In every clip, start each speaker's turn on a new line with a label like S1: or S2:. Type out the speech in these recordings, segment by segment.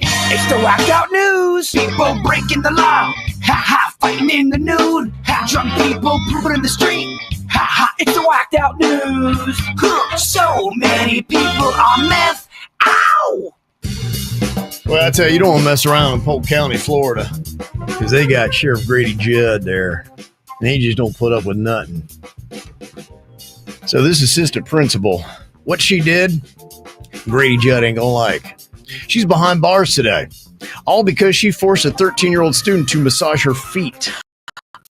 S1: It's the whacked out news. People breaking the law. Ha ha, fighting in the nude. Ha, drunk people pooping in the street. Ha ha, it's the whacked out news. So many people on meth. Ow!
S2: Well, I tell you, you don't want to mess around in Polk County, Florida, because they got Sheriff Grady Judd there, and he just don't put up with nothing. So this assistant principal, what she did, Grady Judd ain't gonna like. She's behind bars today, all because she forced a 13-year-old student to massage her feet.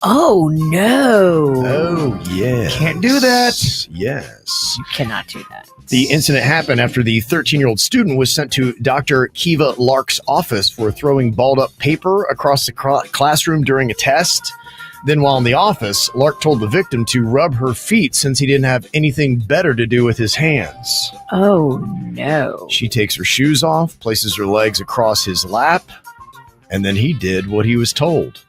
S3: Oh, no.
S2: Oh, yes.
S1: Can't do that.
S2: Yes.
S3: You cannot do that.
S2: The incident happened after the 13-year-old student was sent to Dr. Kiva Lark's office for throwing balled-up paper across the classroom during a test. Then while in the office, Lark told the victim to rub her feet since he didn't have anything better to do with his hands.
S3: Oh, no.
S2: She takes her shoes off, places her legs across his lap, and then he did what he was told.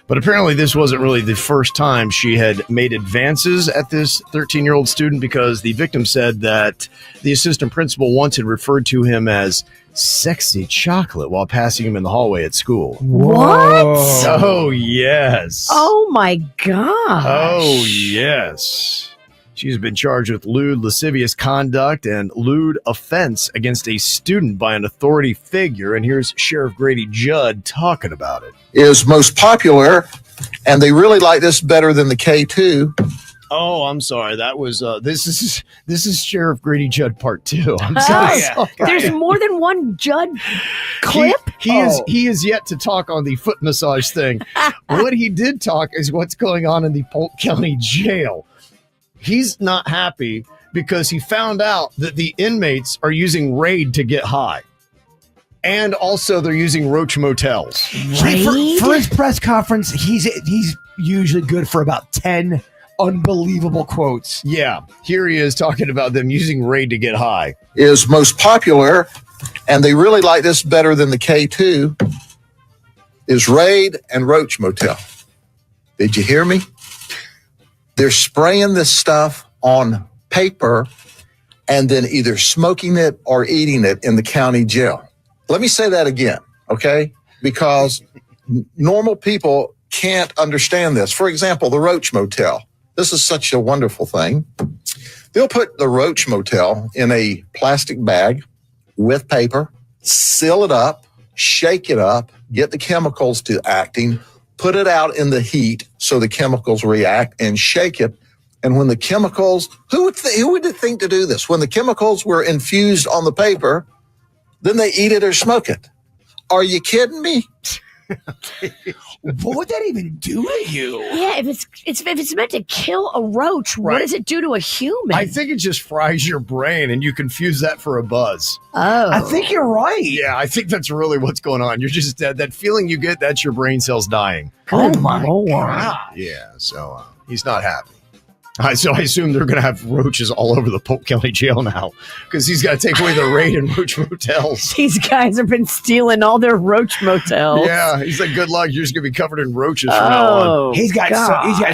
S2: But apparently this wasn't really the first time she had made advances at this 13-year-old student, because the victim said that the assistant principal once had referred to him as sexy chocolate while passing him in the hallway at school.
S3: What?
S2: Oh, yes.
S3: Oh, my gosh.
S2: Oh, yes. She's been charged with lewd, lascivious conduct and lewd offense against a student by an authority figure. And here's Sheriff Grady Judd talking about it.
S4: Is most popular, and they really like this better than the K2.
S2: Oh, I'm sorry. That was this is Sheriff Grady Judd Part 2. I'm sorry.
S3: There's more than one Judd clip?
S2: He is yet to talk on the foot massage thing. What he did talk is what's going on in the Polk County Jail. He's not happy because he found out that the inmates are using Raid to get high. And also they're using Roach Motels.
S1: For his press conference, he's usually good for about 10 unbelievable quotes.
S2: Yeah, here he is talking about them using Raid to get high.
S4: Is most popular, and they really like this better than the K2, is Raid and Roach Motel. Did you hear me? They're spraying this stuff on paper and then either smoking it or eating it in the county jail. Let me say that again, okay? Because normal people can't understand this. For example, the Roach Motel. This is such a wonderful thing. They'll put the Roach Motel in a plastic bag with paper, seal it up, shake it up, get the chemicals to acting, put it out in the heat so the chemicals react, and shake it. And when the chemicals, who would think to do this? When the chemicals were infused on the paper, then they eat it or smoke it. Are you kidding me?
S1: What would that even do to you?
S3: Yeah, if it's meant to kill a roach, what does it do to a human?
S2: I think it just fries your brain and you confuse that for a buzz.
S3: Oh.
S1: I think you're right.
S2: Yeah, I think that's really what's going on. You're just that feeling you get, that's your brain cells dying.
S1: Oh my
S3: Lord.
S1: God.
S2: Yeah, so he's not happy. So I assume they're going to have roaches all over the Polk County Jail now, because he's got to take away the Raid and Roach Motels.
S3: These guys have been stealing all their Roach Motels.
S2: Yeah, he's like, good luck. You're just going to be covered in roaches from now on.
S1: He's got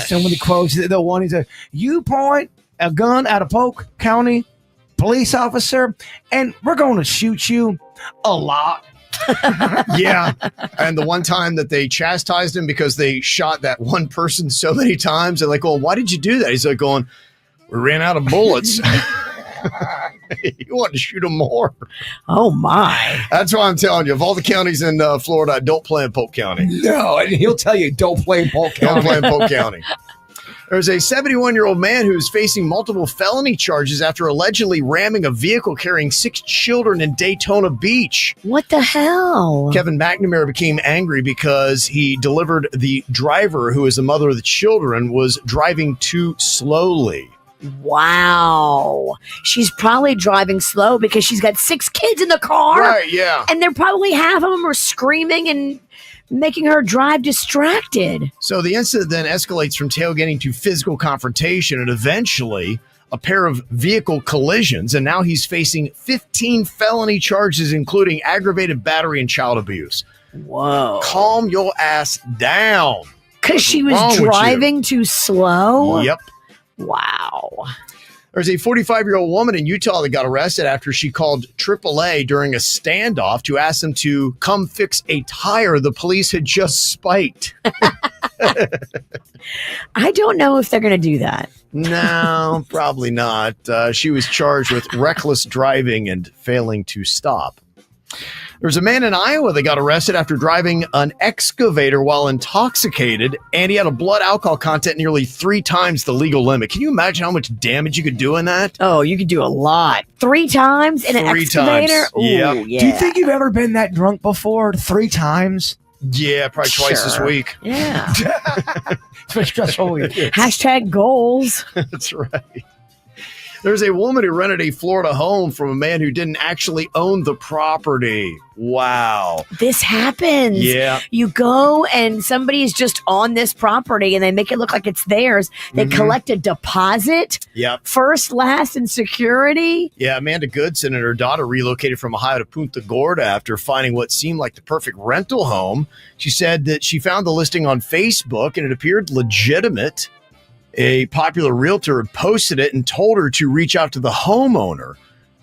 S1: so many quotes. The one, he said, you point a gun at a Polk County police officer, and we're going to shoot you a lot.
S2: Yeah, and the one time that they chastised him because they shot that one person so many times, they're like, well, why did you do that? He's like going, we ran out of bullets. You want to shoot him more.
S3: Oh, my.
S2: That's why I'm telling you, of all the counties in Florida, don't play in Polk County.
S1: No, and he'll tell you, don't play in Polk County.
S2: Don't play in Polk County. There's a 71-year-old man who's facing multiple felony charges after allegedly ramming a vehicle carrying 6 children in Daytona Beach.
S3: What the hell?
S2: Kevin McNamara became angry because he delivered the driver, who is the mother of the children, was driving too slowly.
S3: Wow. She's probably driving slow because she's got 6 kids in the car.
S2: Right, yeah.
S3: And they're probably half of them are screaming and making her drive distracted.
S2: So the incident then escalates from tailgating to physical confrontation and eventually a pair of vehicle collisions. And now he's facing 15 felony charges, including aggravated battery and child abuse.
S3: Whoa.
S2: Calm your ass down.
S3: Because she was driving too slow?
S2: Yep.
S3: Wow.
S2: There's a 45-year-old woman in Utah that got arrested after she called AAA during a standoff to ask them to come fix a tire the police had just spiked.
S3: I don't know if they're going to do that.
S2: No, probably not. She was charged with reckless driving and failing to stop. There's a man in Iowa that got arrested after driving an excavator while intoxicated, and he had a blood alcohol content nearly 3 times the legal limit. Can you imagine how much damage you could do in that?
S3: Oh, you could do a lot. 3 times in an
S2: 3
S3: excavator?
S2: times. Yep.
S3: Ooh, yeah.
S5: Do you think you've ever been that drunk before? 3 times?
S2: Yeah, probably twice this
S3: Sure.
S2: week.
S3: Yeah.
S5: It's been a stressful week.
S3: Hashtag goals.
S2: That's right. There's a woman who rented a Florida home from a man who didn't actually own the property. Wow.
S3: This happens.
S2: Yeah.
S3: You go and somebody is just on this property and they make it look like it's theirs. They collect a deposit,
S2: Yep.
S3: first, last, and security.
S2: Yeah, Amanda Goodson and her daughter relocated from Ohio to Punta Gorda after finding what seemed like the perfect rental home. She said that she found the listing on Facebook and it appeared legitimate. A popular realtor had posted it and told her to reach out to the homeowner,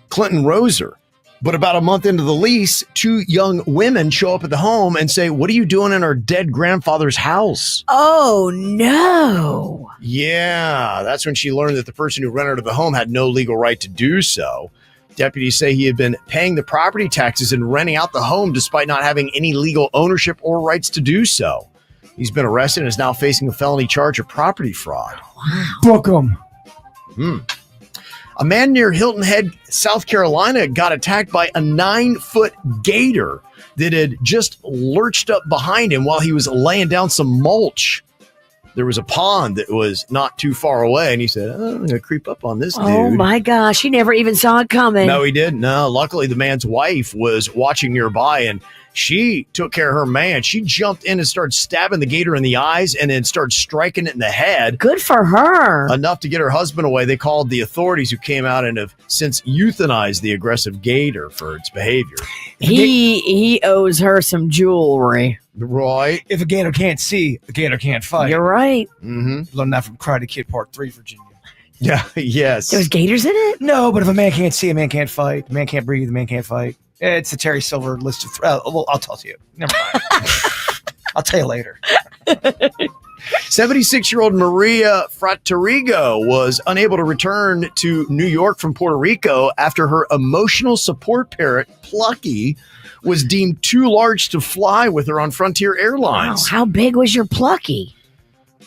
S2: Clinton Roser. But about a month into the lease, 2 young women show up at the home and say, "What are you doing in our dead grandfather's house?"
S3: Oh, no.
S2: Yeah, that's when she learned that the person who rented her the home had no legal right to do so. Deputies say he had been paying the property taxes and renting out the home despite not having any legal ownership or rights to do so. He's been arrested and is now facing a felony charge of property fraud.
S5: Book them.
S2: A man near Hilton Head, South Carolina, got attacked by a 9-foot gator that had just lurched up behind him while he was laying down some mulch. There was a pond that was not too far away, and he said, "Oh, I'm going to creep up on this dude."
S3: Oh, my gosh. He never even saw it coming.
S2: No, he didn't. No, luckily the man's wife was watching nearby, and she took care of her man. She jumped in and started stabbing the gator in the eyes and then started striking it in the head.
S3: Good for her.
S2: Enough to get her husband away. They called the authorities, who came out and have since euthanized the aggressive gator for its behavior.
S3: He owes her some jewelry.
S2: Right.
S5: If a gator can't see, a gator can't fight.
S3: You're right.
S2: Mm-hmm.
S5: Learned that from Karate Kid Part 3, Virginia.
S2: Yeah. Yes.
S3: There's gators in it?
S5: No, but if a man can't see, a man can't fight. A man can't breathe, a man can't fight. It's the Terry Silver list of... well, I'll tell you. Never mind. I'll tell you later.
S2: 76-year-old Maria Fraterigo was unable to return to New York from Puerto Rico after her emotional support parrot, Plucky, was deemed too large to fly with her on Frontier
S3: Wow,
S2: Airlines.
S3: how big was your Plucky?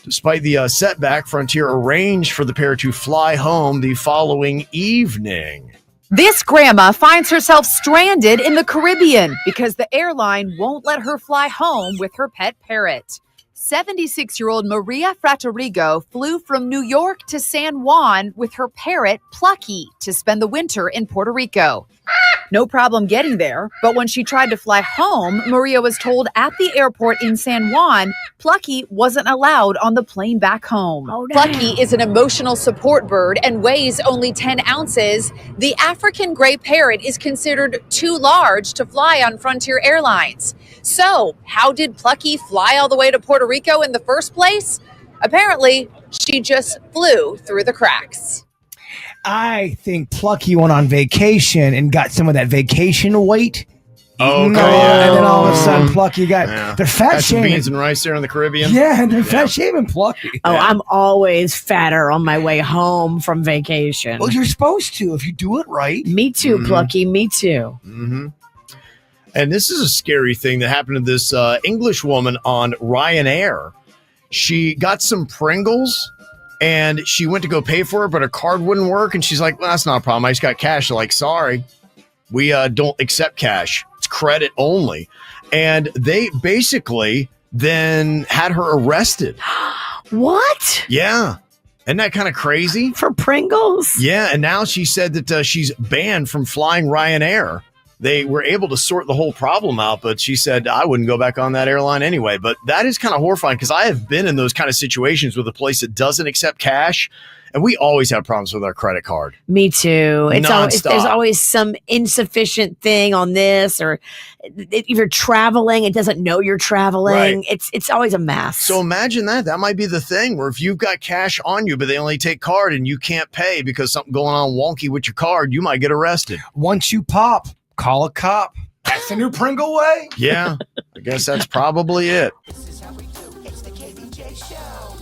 S2: Despite the setback, Frontier arranged for the pair to fly home the following evening.
S6: This grandma finds herself stranded in the Caribbean because the airline won't let her fly home with her pet parrot. 76-year-old Maria Fraterigo flew from New York to San Juan with her parrot, Plucky, to spend the winter in Puerto Rico. No problem getting there, but when she tried to fly home, Maria was told at the airport in San Juan, Plucky wasn't allowed on the plane back home.
S3: Oh, no.
S6: Plucky is an emotional support bird and weighs only 10 ounces. The African gray parrot is considered too large to fly on Frontier Airlines. So, how did Plucky fly all the way to Puerto Rico in the first place? Apparently, she just flew through the cracks.
S5: I think Plucky went on vacation and got some of that vacation weight.
S2: Okay,
S5: No,
S2: yeah.
S5: and then all of a sudden Plucky got...
S2: Yeah.
S5: They're fat
S2: Had some
S5: shaming.
S2: beans and rice there in the Caribbean.
S5: Yeah, and they're fat shaming Plucky.
S3: Oh,
S2: Yeah.
S3: I'm always fatter on my way home from vacation.
S5: Well, you're supposed to if you do it right.
S3: Me too,
S2: Mhm.
S3: Plucky. Me too.
S2: Mm-hmm. And this is a scary thing that happened to this English woman on Ryanair. She got some Pringles and she went to go pay for it, but her card wouldn't work. And she's like, "Well, that's not a problem. I just got cash." They're like, "Sorry, we don't accept cash. It's credit only." And they basically then had her arrested.
S3: What?
S2: Yeah. Isn't that kind of crazy?
S3: For Pringles?
S2: Yeah. And now she said that she's banned from flying Ryanair. They were able to sort the whole problem out, but she said, "I wouldn't go back on that airline anyway." But that is kind of horrifying because I have been in those kind of situations with a place that doesn't accept cash. And we always have problems with our credit card.
S3: Me too. It's always,
S2: Nonstop.
S3: there's always some insufficient thing on this, or if you're traveling, it doesn't know you're traveling.
S2: Right.
S3: It's always a mess.
S2: So imagine that. That might be the thing where if you've got cash on you, but they only take card and you can't pay because something going on wonky with your card, you might get arrested.
S5: Once you pop, call a cop. That's the new Pringle way.
S2: Yeah, I guess that's probably it.